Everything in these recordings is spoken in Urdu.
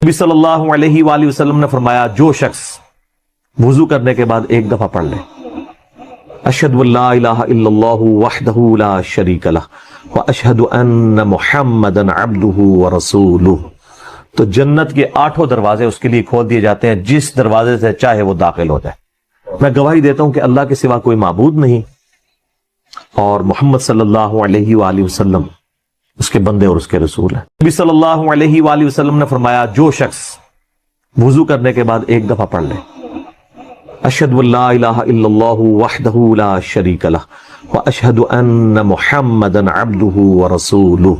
نبی صلی اللہ علیہ وآلہ وسلم نے فرمایا جو شخص وضو کرنے کے بعد ایک دفعہ پڑھ لے اشہد ان لا الہ الا اللہ وحدہ لا شریک لہ واشہد ان محمدا عبدہ ورسولہ، تو جنت کے 8 دروازے اس کے لیے کھول دیے جاتے ہیں، جس دروازے سے چاہے وہ داخل ہو جائے۔ میں گواہی دیتا ہوں کہ اللہ کے سوا کوئی معبود نہیں اور محمد صلی اللہ علیہ وآلہ وسلم اس کے بندے اور اس کے رسول ہیں۔ نبی صلی اللہ علیہ وآلہ وسلم نے فرمایا جو شخص وضو کرنے کے بعد ایک دفعہ پڑھ لے اشہد ان لا الہ الا اللہ وحدہ لا شریک لہ واشہد ان محمدا عبدہ ورسولہ،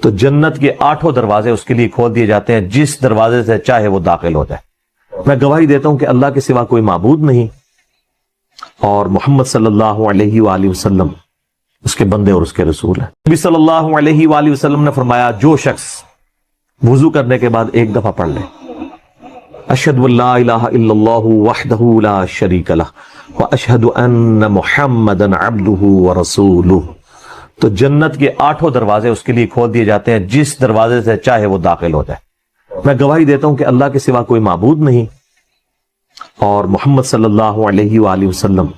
تو جنت کے 8 دروازے اس کے لیے کھول دیے جاتے ہیں، جس دروازے سے چاہے وہ داخل ہو جائے۔ میں گواہی دیتا ہوں کہ اللہ کے سوا کوئی معبود نہیں اور محمد صلی اللہ علیہ وآلہ وسلم اس کے بندے اور اس کے رسول ہیں۔ نبی صلی اللہ علیہ وآلہ وسلم نے فرمایا جو شخص وضو کرنے کے بعد ایک دفعہ پڑھ لے اشہد ان لا الہ الا اللہ وحدہ لا شریک لہ واشہد ان محمدا عبدہ ورسولہ، تو جنت کے 8 دروازے اس کے لیے کھول دیے جاتے ہیں، جس دروازے سے چاہے وہ داخل ہو جائے۔ میں گواہی دیتا ہوں کہ اللہ کے سوا کوئی معبود نہیں اور محمد صلی اللہ علیہ وآلہ وسلم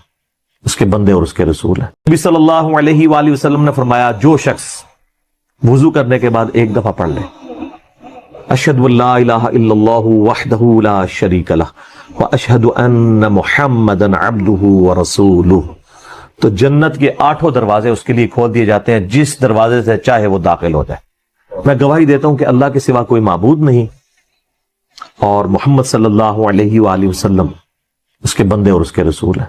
اس کے بندے اور اس کے رسول ہیں۔ نبی صلی اللہ علیہ وآلہ وسلم نے فرمایا جو شخص وضو کرنے کے بعد ایک دفعہ پڑھ لے اشہد ان لا الہ الا اللہ وحدہ لا شریک لہ واشہد ان محمدا عبدہ ورسولہ، تو جنت کے 8 دروازے اس کے لیے کھول دیے جاتے ہیں، جس دروازے سے چاہے وہ داخل ہو جائے۔ میں گواہی دیتا ہوں کہ اللہ کے سوا کوئی معبود نہیں اور محمد صلی اللہ علیہ وآلہ وسلم اس کے بندے اور اس کے رسول ہیں۔